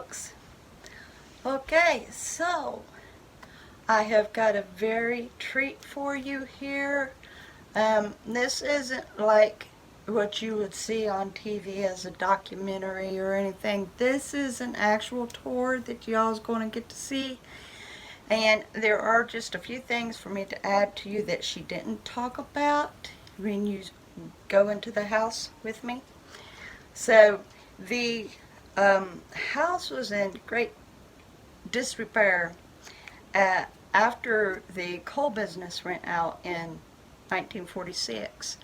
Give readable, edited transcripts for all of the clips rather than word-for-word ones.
folks. Okay, so I have got a very treat for you here. This isn't like what you would see on TV as a documentary or anything. This is an actual tour that y'all's going to get to see. And there are just a few things for me to add to you that she didn't talk about when you go into the house with me. So the house was in great disrepair after the coal business went out in 1946.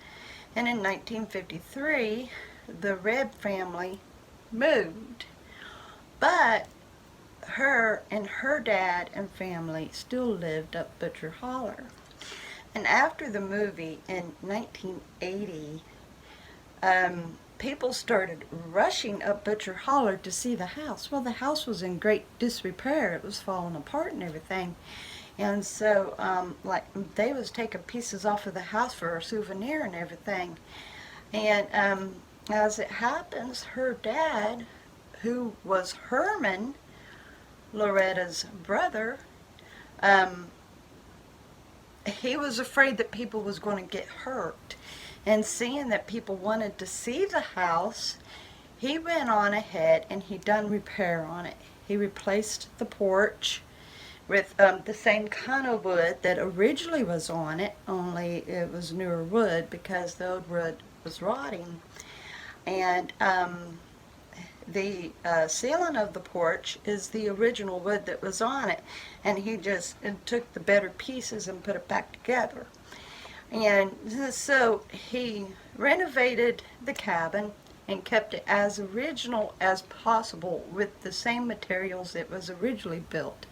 And in 1953, the Redd family moved. But her and her dad and family still lived up Butcher Holler. And after the movie in 1980, people started rushing up Butcher Holler to see the house. Well, the house was in great disrepair. It was falling apart and everything. And so, they was taking pieces off of the house for a souvenir and everything. And as it happens, her dad, who was Herman, Loretta's brother, he was afraid that people was going to get hurt. And seeing that people wanted to see the house, he went on ahead and he done repair on it. He replaced the porch with the same kind of wood that originally was on it, only it was newer wood because the old wood was rotting. And the ceiling of the porch is the original wood that was on it, and he just took the better pieces and put it back together. And so he renovated the cabin and kept it as original as possible with the same materials it was originally built.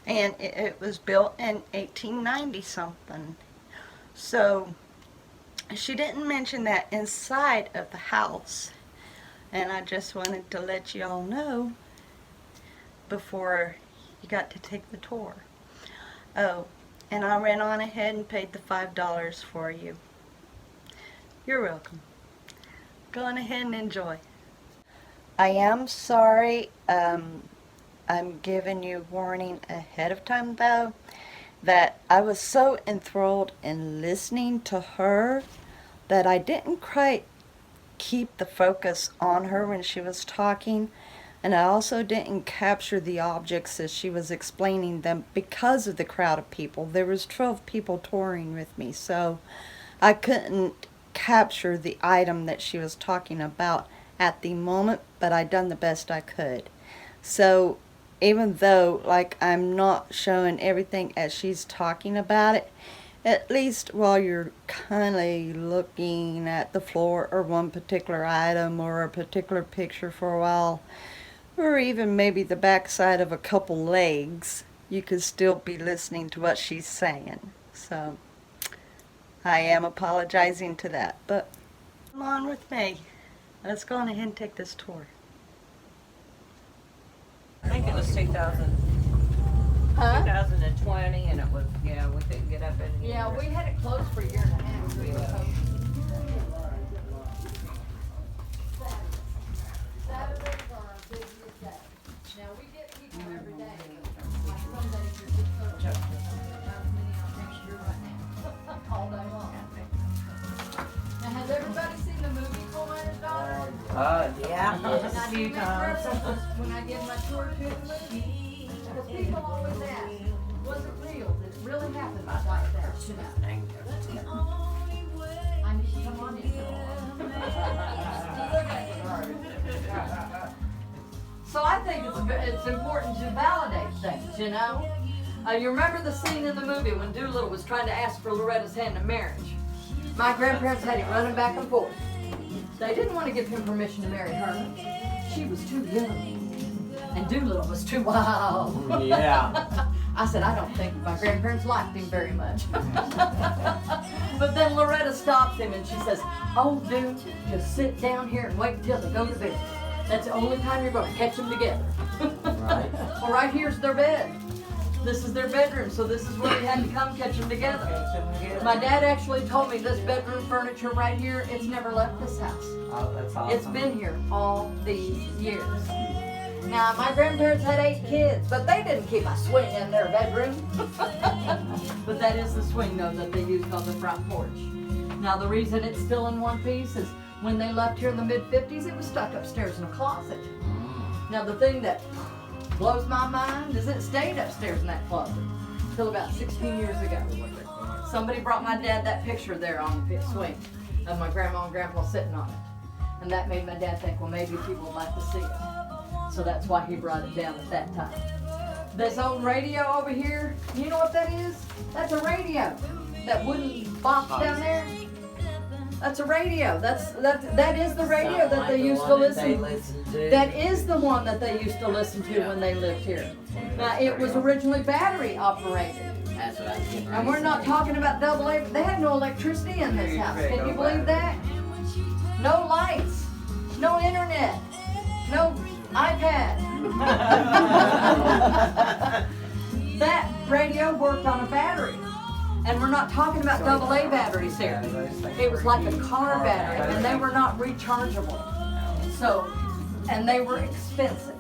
And it was built in 1890 something. So she didn't mention that inside of the house. And I just wanted to let you all know before you got to take the tour. Oh, and I ran on ahead and paid the $5 for you. You're welcome. Go on ahead and enjoy. I am sorry, I'm giving you warning ahead of time though, that I was so enthralled in listening to her that I didn't quite keep the focus on her when she was talking, and I also didn't capture the objects as she was explaining them because of the crowd of people. There was 12 people touring with me, so I couldn't capture the item that she was talking about at the moment, but I done the best I could. So even though I'm not showing everything as she's talking about it, at least while you're kind of looking at the floor or one particular item or a particular picture for a while, or even maybe the backside of a couple legs, you could still be listening to what she's saying. So I am apologizing to that, but come on with me. Let's go on ahead and take this tour. I think it was 2020, and it was, we couldn't get up in here. Yeah, we had it closed for a year and a half. Saturdays are our busiest day. Now, we get people every day, but like some days you're just so not as many on next year right now. All day long. Now, has everybody seen the movie Cole and His Daughter? Yeah. Now, do you remember when I did my tour to the movie? Because people always ask, was it real? Did it really happen like that? I need to come on in. So I think it's important to validate things, you know? You remember the scene in the movie when Doolittle was trying to ask for Loretta's hand in marriage? My grandparents had him running back and forth. They didn't want to give him permission to marry her. She was too young. And Doolittle was too wild. Yeah. I said, I don't think my grandparents liked him very much. But then Loretta stops him and she says, oh, dude, just sit down here and wait until they go to bed. That's the only time you're going to catch them together. Right. Well, right here's their bed. This is their bedroom, so this is where they had to come catch them together. My dad actually told me this bedroom furniture right here, it's never left this house. Oh, that's awesome. It's been here all these years. Now, my grandparents had 8 kids, but they didn't keep a swing in their bedroom. But that is the swing, though, that they used on the front porch. Now, the reason it's still in one piece is when they left here in the mid-50s, it was stuck upstairs in a closet. Now, the thing that blows my mind is it stayed upstairs in that closet until about 16 years ago. Somebody brought my dad that picture there on the swing of my grandma and grandpa sitting on it. And that made my dad think, well, maybe people would like to see it. So that's why he brought it down at that time. This old radio over here, you know what that is? That's a radio. That wooden box down there, that's a radio. That is the radio that they used to listen to. That is the one that they used to listen to when they lived here. Now, it was originally battery operated. That's what I was getting ready And to we're say. not talking about double A. They had no electricity in this house. Can you believe that? No lights, no internet, no iPad. That radio worked on a battery. And we're not talking about double A batteries here. It was like a car battery, and they were not rechargeable. So, and they were expensive.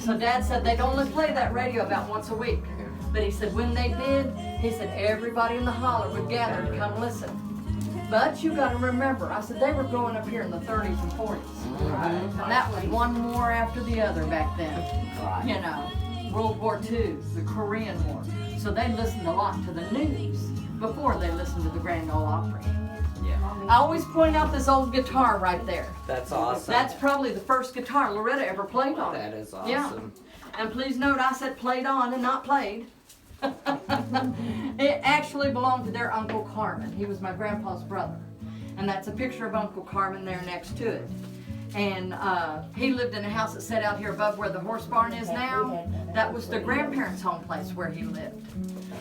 So Dad said they'd only play that radio about once a week. But he said when they did, he said everybody in the holler would gather to come listen. But you got to remember, I said they were growing up here in the 30s and 40s. And that was one war after the other back then. You know, World War II, the Korean War. So they listened a lot to the news before they listened to the Grand Ole Opry. Yeah. I always point out this old guitar right there. That's awesome. That's probably the first guitar Loretta ever played on. That is awesome. Yeah. And please note I said played on and not played. It actually belonged to their Uncle Carmen. He was my grandpa's brother. And that's a picture of Uncle Carmen there next to it. And he lived in a house that sat out here above where the horse barn is now. That was the grandparents' home place where he lived.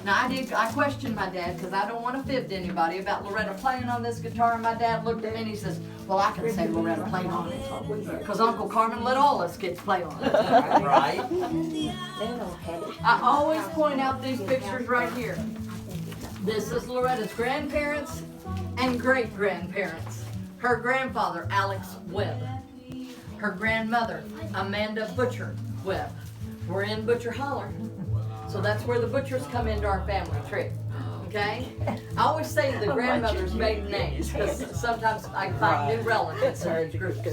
Now I questioned my dad because I don't want to fib to anybody about Loretta playing on this guitar. And my dad looked at me and he says, well, I can say Loretta played on it because Uncle Carmen let all us kids play on it. Right? I always point out these pictures right here. This is Loretta's grandparents and great-grandparents. Her grandfather, Alex Webb. Her grandmother, Amanda Butcher Webb. We're in Butcher Holler. So that's where the Butchers come into our family tree. Okay? I always say the grandmother's maiden names because sometimes I find new relatives in these groups. We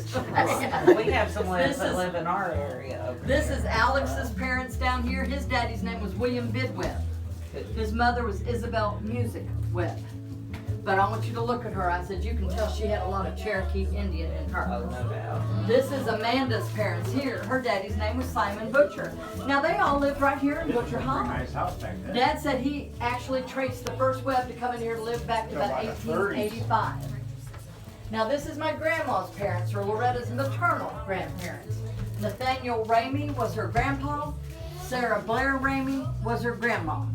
have some This that is- live in our area over This there. is Alex's parents down here. His daddy's name was William Bidwebb. His mother was Isabel Music Webb. But I want you to look at her. I said, you can tell she had a lot of Cherokee Indian in her. Oh, no doubt. This is Amanda's parents here. Her daddy's name was Simon Butcher. Now they all lived right here in Butcher Hollow. Nice house back then. Dad said he actually traced the first Webb to come in here to live back to about About the 30s. 1885. Now this is my grandma's parents, or Loretta's maternal grandparents. Nathaniel Ramey was her grandpa. Sarah Blair Ramey was her grandma.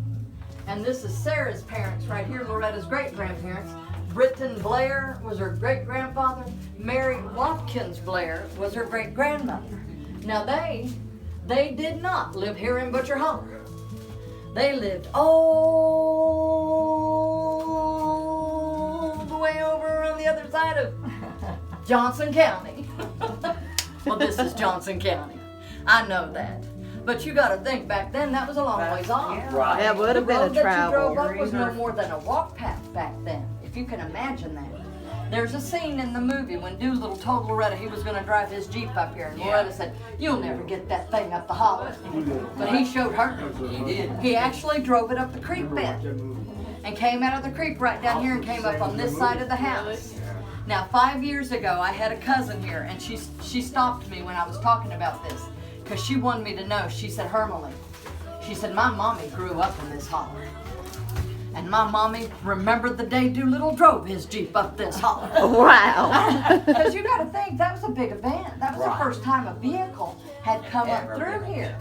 And this is Sarah's parents right here, Loretta's great-grandparents. Britton Blair was her great-grandfather. Mary Watkins Blair was her great-grandmother. Now they did not live here in Butcher Hollow. They lived all the way over on the other side of Johnson County. Well, this is Johnson County. I know that. But you gotta think, back then that was a long ways off. Yeah. Right. That would have The been road a that travel. you drove up was no more than a walk path back then, if you can imagine that. There's a scene in the movie when Doolittle told Loretta he was gonna drive his Jeep up here, and Loretta said, "You'll never get that thing up the holler." But he showed her. He did. He actually drove it up the creek bed and came out of the creek right down here and came up on this side of the house. Now, 5 years ago, I had a cousin here, and she stopped me when I was talking about this because she wanted me to know. She said, Hermalee, she said, my mommy grew up in this holler. And my mommy remembered the day Doolittle drove his Jeep up this holler. Wow. Because you got to think, that was a big event. That was Right. the first time a vehicle had come up Ever through been here.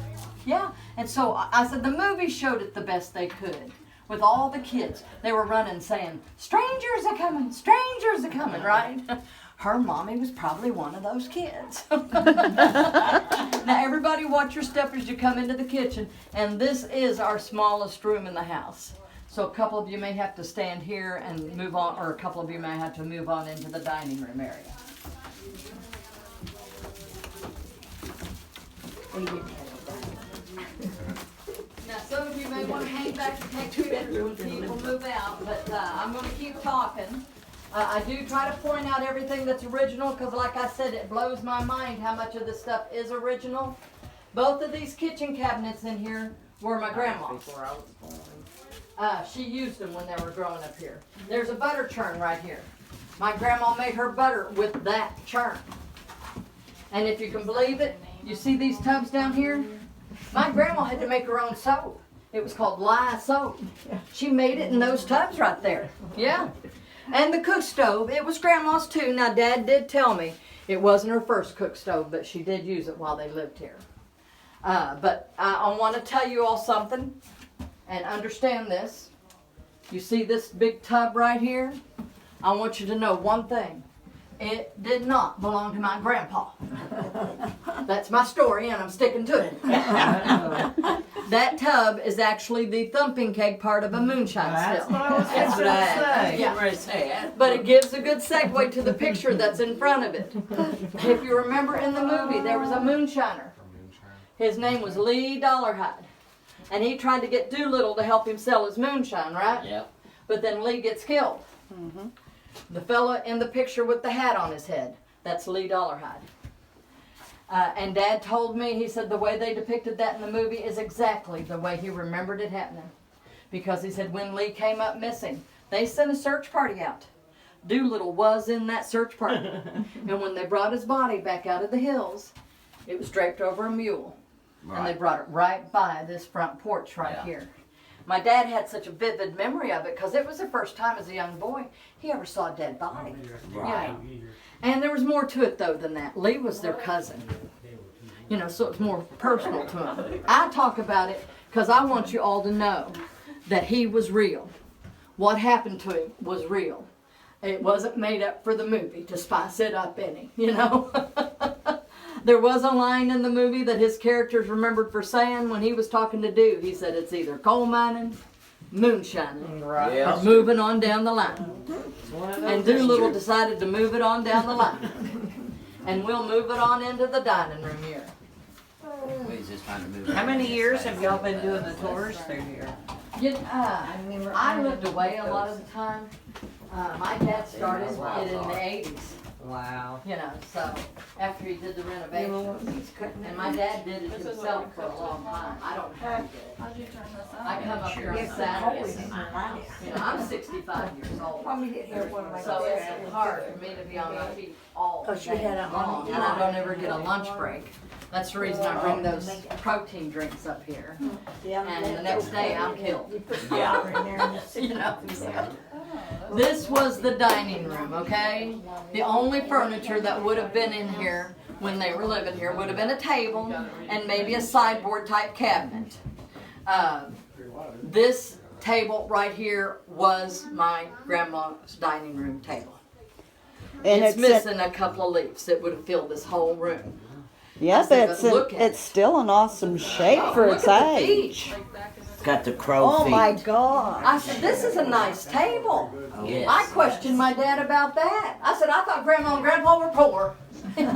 Yeah, and so I said the movie showed it the best they could. With all the kids, they were running saying, strangers are coming, right? Her mommy was probably one of those kids. Now everybody watch your step as you come into the kitchen, and this is our smallest room in the house. So a couple of you may have to stand here and move on, or a couple of you may have to move on into the dining room area. Now, some of you may want to hang back and take pictures when people move out, but I'm going to keep talking. I do try to point out everything that's original because, like I said, it blows my mind how much of this stuff is original. Both of these kitchen cabinets in here were my grandma's. Before I was born. She used them when they were growing up here. There's a butter churn right here. My grandma made her butter with that churn. And if you can believe it, you see these tubs down here? My grandma had to make her own soap. It was called lye soap. She made it in those tubs right there. Yeah. And the cook stove, it was grandma's too. Now, Dad did tell me it wasn't her first cook stove, but she did use it while they lived here. But I want to tell you all something and understand this. You see this big tub right here? I want you to know one thing. It did not belong to my grandpa. That's my story and I'm sticking to it. That tub is actually the thumping keg part of a moonshine That's still. what I was That's going what to I say. Yeah. was saying. But it gives a good segue to the picture that's in front of it. If you remember in the movie, there was a moonshiner. His name was Lee Dollarhide. And he tried to get Doolittle to help him sell his moonshine, right? Yep. But then Lee gets killed. The fella in the picture with the hat on his head, that's Lee Dollarhide. And Dad told me, he said the way they depicted that in the movie is exactly the way he remembered it happening. Because he said when Lee came up missing, they sent a search party out. Doolittle was in that search party. And when they brought his body back out of the hills, it was draped over a mule. And they brought it right by this front porch right here. My dad had such a vivid memory of it because it was the first time as a young boy he ever saw a dead body. Right. And there was more to it though than that. Lee was their cousin. You know, so it was more personal to him. I talk about it because I want you all to know that he was real. What happened to him was real. It wasn't made up for the movie to spice it up any, you know. There was a line in the movie that his characters remembered for saying when he was talking to Doo. He said it's either coal mining, moonshining, Right. Yeah. or moving on down the line. One of And those. Doolittle decided to move it on down the line. And we'll move it on into the dining room here. He's just trying to move. How many years have y'all been doing the tours through here? I lived away a lot of the time. My dad started it in the 80s. Wow. You know, so after he did the renovations. And my dad did it himself for a long time. I don't have it. I come up here on Saturdays. You know, I'm 65 years old. So it's hard for me to be on my feet all day long. And I don't ever get a lunch break. That's the reason I bring those protein drinks up here. And the next day I'm killed. Yeah. You know, so. This was the dining room, okay? The only furniture that would have been in here when they were living here would have been a table and maybe a sideboard type cabinet. This table right here was my grandma's dining room table. And It's missing a couple of leaves that would have filled this whole room. yeah, Just take but a look at it's it. still an awesome shape for Look its at the age. feet. Got the crow Oh feet. my God. I said, this is a nice table. Yes. I questioned my dad about that. I said, I thought Grandma and Grandpa were poor. But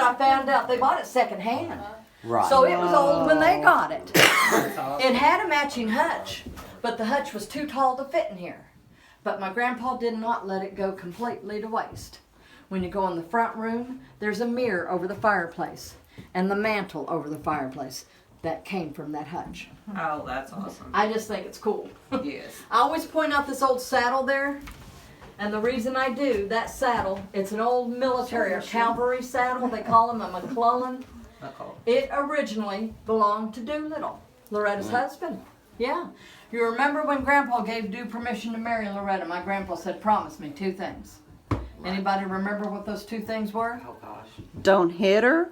I found out they bought it secondhand. Right. So it was old when they got it. It had a matching hutch, but the hutch was too tall to fit in here. But my grandpa did not let it go completely to waste. When you go in the front room, there's a mirror over the fireplace and the mantle over the fireplace that came from that hutch. Oh, that's awesome. I just think it's cool. Yes. I always point out this old saddle there. And the reason I do, that saddle, it's an old military or cavalry saddle. They call them a McClellan. Uh-oh. It originally belonged to Doolittle, Loretta's husband. Yeah. You remember when Grandpa gave Doo permission to marry Loretta, my grandpa said, promise me 2 things. Anybody remember what those 2 things were? Oh gosh. Don't hit her.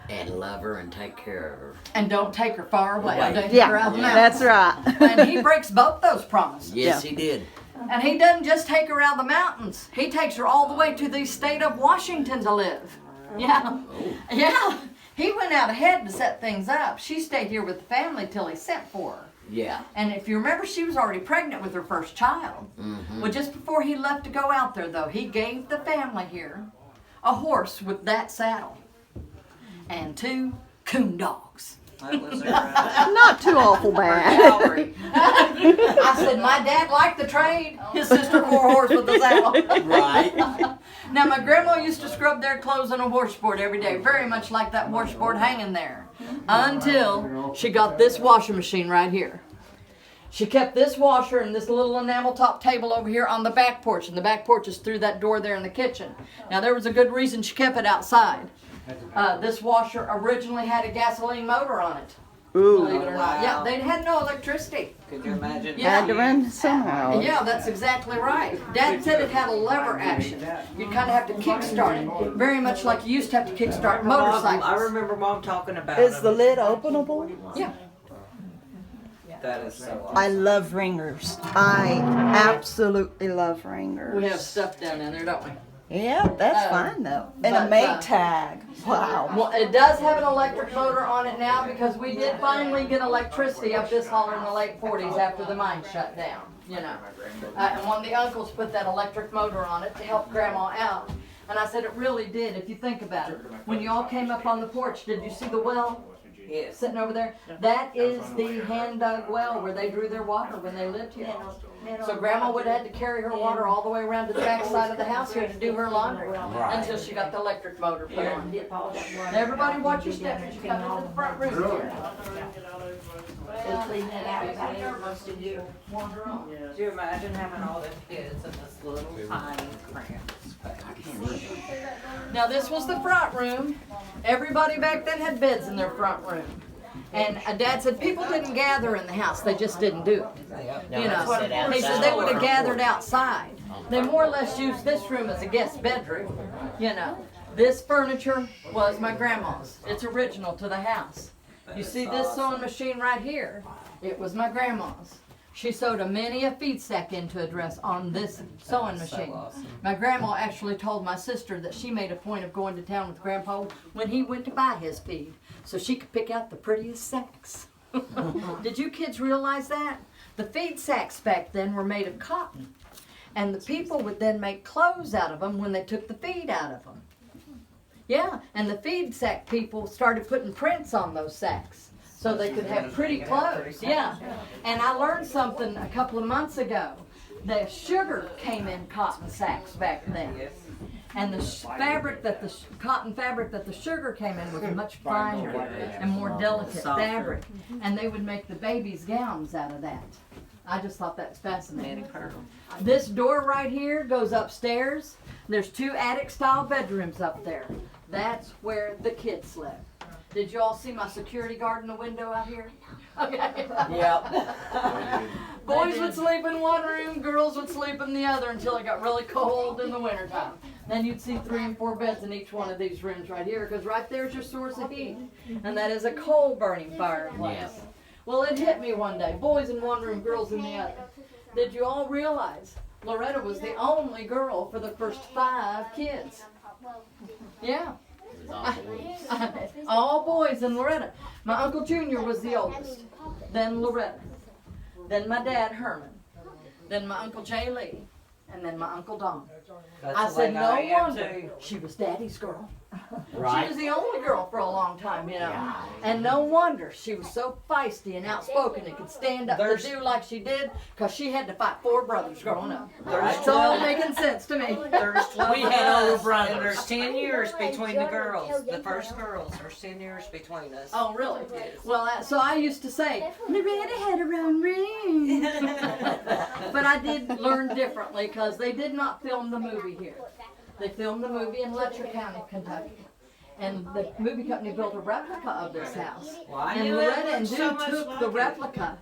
And love her and take care of her. And don't take her far away. Right. Don't take Yeah, her out of the that's mountains. right. And he breaks both those promises. Yes, Yeah. he did. And he doesn't just take her out of the mountains. He takes her all the way to the state of Washington to live. Yeah. Yeah. He went out ahead to set things up. She stayed here with the family till he sent for her. Yeah. And if you remember, she was already pregnant with her first child. Mm-hmm. Well, just before he left to go out there, though, he gave the family here a horse with that saddle. and 2 coon dogs. That was Not too awful bad. Calvary. I said, my dad liked the trade. His sister wore a horse with a saddle. Right. Now, my grandma used to scrub their clothes on a washboard every day, very much like that washboard hanging there, until she got this washing machine right here. She kept this washer and this little enamel top table over here on the back porch, and the back porch is through that door there in the kitchen. Now, there was a good reason she kept it outside. This washer originally had a gasoline motor on it. Believe it or not. Yeah, they had no electricity. Could you imagine? Yeah. Had to run somehow. Yeah, that's exactly right. Dad said it had a lever action. You'd kind of have to kickstart it, very much like you used to have to kickstart motorcycles. I remember Mom talking about Is it. the lid openable? Yeah. That is so awesome. I love ringers. I absolutely love ringers. We have stuff down in there, don't we? Yeah, that's fine though. And a but, Maytag. Wow. Well, it does have an electric motor on it now because we did finally get electricity up this holler in the late 40s after the mine shut down, you know. And one of the uncles put that electric motor on it to help Grandma out. And I said it really did, if you think about it. When you all came up on the porch, did you see the well Yes. sitting over there? That is the hand-dug well where they drew their water when they lived here. So Grandma would have had to carry her water all the way around to the back side of the house here to do her laundry until she got the electric motor put on. And everybody watch your steps as you come into the front room here. Do you imagine having all them kids in this little tiny cramped space? Now this was the front room. Everybody back then had beds in their front room. And Dad said people didn't gather in the house, they just didn't do it. You know, he said they would have gathered outside. They more or less used this room as a guest bedroom. You know, this furniture was my grandma's. It's original to the house. You see this sewing machine right here? It was my grandma's. She sewed a many a feed sack into a dress on this sewing machine. My grandma actually told my sister that she made a point of going to town with Grandpa when he went to buy his feed, so she could pick out the prettiest sacks. Did you kids realize that? The feed sacks back then were made of cotton, and the people would then make clothes out of them when they took the feed out of them. Yeah, and the feed sack people started putting prints on those sacks so they could have pretty clothes. Yeah, and I learned something a couple of months ago. The sugar came in cotton sacks back then. And the fabric that the cotton fabric that the sugar came in was much finer and more delicate fabric, and they would make the babies' gowns out of that. I just thought that's fascinating. This door right here goes upstairs. There's 2 attic-style bedrooms up there. That's where the kids slept. Did you all see my security guard in the window out here? Okay. Yep. Boys would sleep in one room, girls would sleep in the other until it got really cold in the wintertime. Then you'd see 3 and 4 beds in each one of these rooms right here, because right there's your source of heat. And that is a coal-burning fireplace. Yes. Well, it hit me one day. Boys in one room, girls in the other. Did you all realize Loretta was the only girl for the first 5 kids? Yeah. All boys and Loretta. My Uncle Junior was the oldest. Then Loretta. Then my dad, Herman. Then my Uncle Jay Lee. And then my Uncle Don. I said, no wonder she was Daddy's girl. Right. She was the only girl for a long time, you know. And no wonder she was so feisty and outspoken and could stand up to do like she did, because she had to fight 4 brothers growing up. It's all making sense to me. There's 12 We of had us, older brothers. and there's 10 years between the girls. The first girls, there's 10 years between us. Oh, really? Well, so I used to say, Loretta had her own room. But I did learn differently, because they did not film the movie here. They filmed the movie in Letcher County, Kentucky. And the movie company built a replica of this house. Well, I And knew it Loretta and looked Dude so much took like the it. replica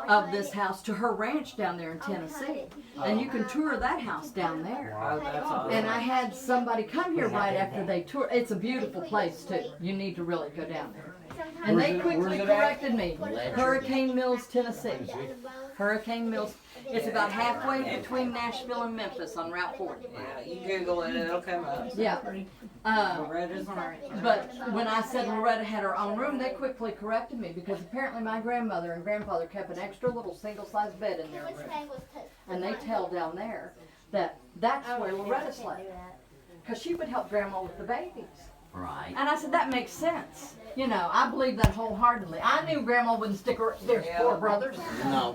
of this house to her ranch down there in Tennessee. And you can tour that house down there. Oh, that's awesome. And I had somebody come here right after they toured. It's a beautiful place too. You need to really go down there. And they quickly corrected me. Hurricane Mills, Tennessee. Hurricane Mills. It's about halfway between Nashville and Memphis on Route 40. Yeah, you Google it, it'll come up. Yeah. Loretta's But when I said Loretta had her own room, they quickly corrected me, because apparently my grandmother and grandfather kept an extra little single-sized bed in their room. And they tell down there that that's where Loretta slept, because she would help Grandma with the babies. Right. And I said, that makes sense. You know, I believe that wholeheartedly. I knew Grandma wouldn't stick her. There's four brothers. No.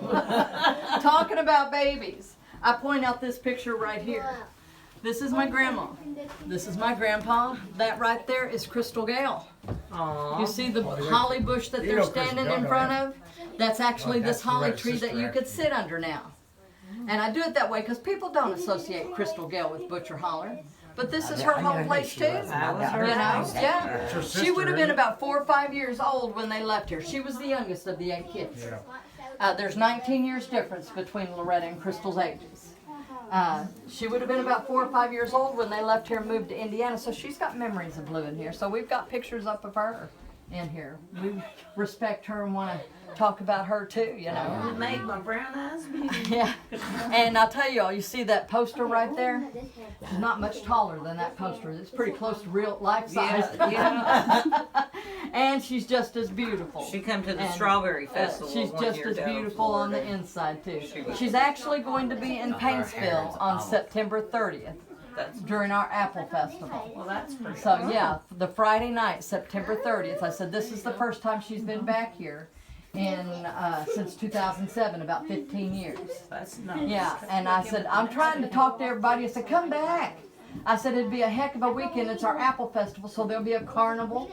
Talking about babies. I point out this picture right here. This is my grandma. This is my grandpa. That right there is Crystal Gale. Aww. You see the holly bush that they're standing in front of? That's actually this holly tree that you could sit under now. And I do it that way because people don't associate Crystal Gale with Butcher Holler. But this is her home place too. You know, yeah. She would have been about 4 or 5 years old when they left here. She was the youngest of the 8 kids. There's 19 years difference between Loretta and Crystal's ages. She would have been about 4 or 5 years old when they left here and moved to Indiana. So she's got memories of Blue in here. So we've got pictures up of her in here. We respect her and want to talk about her too, you know. It made my brown eyes big. Yeah. And I'll tell you all, you see that poster right there? She's not much taller than that poster. It's pretty close to real life size. Yeah. And she's just as beautiful. She come to the And, Strawberry Festival. She's one just year as down in beautiful on the Florida. inside too. was. She's actually going to be in Paintsville on September 30th That's, during our Apple Festival. well, that's pretty So yeah, the Friday night, September 30th. I said this is the first time she's been back here since 2007, about 15 years. That's nice. Yeah, and I said, I'm trying to talk to everybody. I said, come back. I said, it'd be a heck of a weekend. It's our Apple Festival, so there'll be a carnival.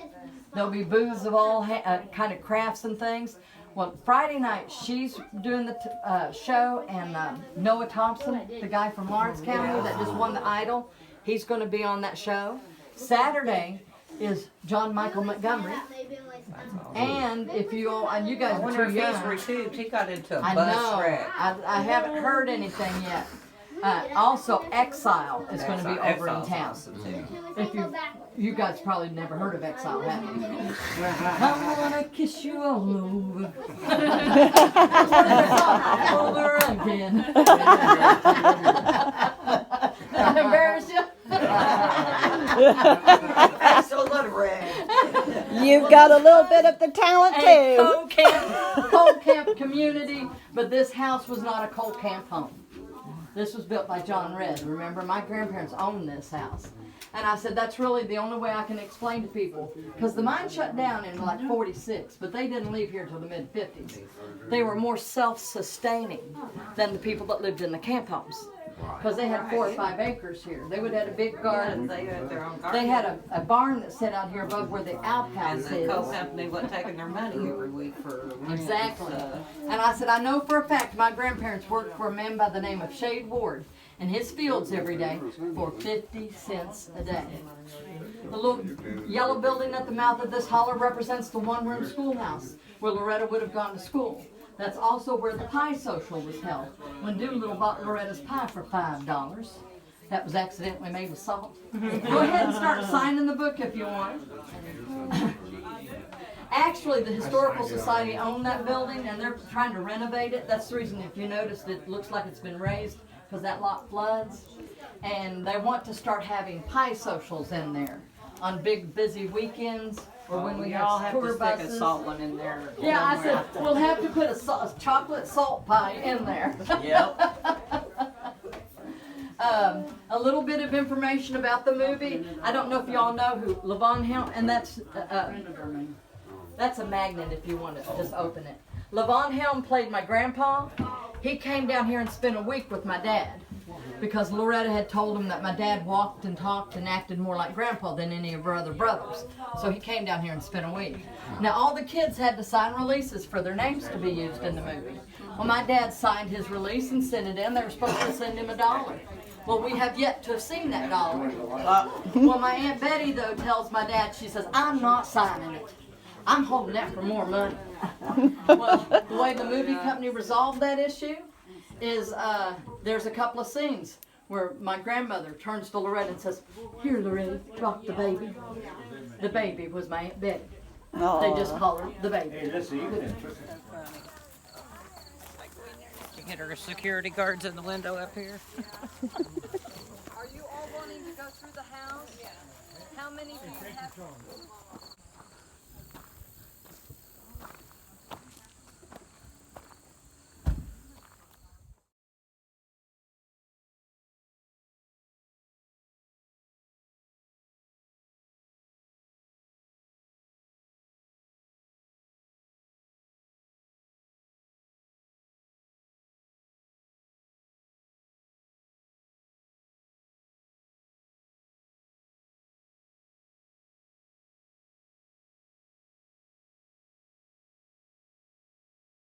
There'll be booths of all kind of crafts and things. Well, Friday night, she's doing the show, and Noah Thompson, the guy from Lawrence County that just won the Idol, he's going to be on that show. Saturday is John Michael Montgomery. And if you all, and you guys I are wonder too if he's young. recouped. He got into a I bus know. wreck. I haven't heard anything yet. Also, Exile is going to be over in Exile's town. awesome, too. If you guys probably never heard of Exile, have you? I wanna kiss you all over. Over again. Did I embarrass you? That's a little red. You've got a little bit of the talent A too. cold camp community, but this house was not a cold camp home. This was built by John Redd. Remember, my grandparents owned this house. And I said, that's really the only way I can explain to people. Because the mine shut down in like 46, but they didn't leave here until the mid-50s. They were more self-sustaining than the people that lived in the camp homes. Because they had 4 or 5 acres here. They would have had a big garden. They had their own garden. They had a barn that sat out here above where the And outhouse the coal is. company wasn't taking their money every week for rent, Exactly. so. And I said, I know for a fact my grandparents worked for a man by the name of Shade Ward in his fields every day for 50 cents a day. The little yellow building at the mouth of this holler represents the one-room schoolhouse where Loretta would have gone to school. That's also where the pie social was held, when Doolittle bought Loretta's pie for $5. That was accidentally made with salt. Go ahead and start signing the book if you want. Actually, the Historical Society owned that building, and they're trying to renovate it. That's the reason, if you noticed, it looks like it's been raised, because that lot floods. And they want to start having pie socials in there on big, busy weekends, or when we all have have tour to stick buses. a salt one in there. Yeah, I somewhere. said, we'll have to put a chocolate salt pie in there. Yep. A little bit of information about the movie. I don't know if y'all know who Levon Helm, and that's a magnet if you want to just open it. Levon Helm played my grandpa. He came down here and spent a week with my dad because Loretta had told him that my dad walked and talked and acted more like grandpa than any of her other brothers. So he came down here and spent a week. Now all the kids had to sign releases for their names to be used in the movie. Well, my dad signed his release and sent it in. They were supposed to send him $1. Well, we have yet to have seen that $1. Well, my Aunt Betty, though, tells my dad, she says, I'm not signing it. I'm holding that for more money. Well, the way the movie company resolved that issue is there's a couple of scenes where my grandmother turns to Loretta and says, here, Loretta, rock the baby. The baby was my Aunt Betty. They just call her the baby. You get her security guards in the window up here. Are you all wanting to go through the house? Yeah. How many do you have?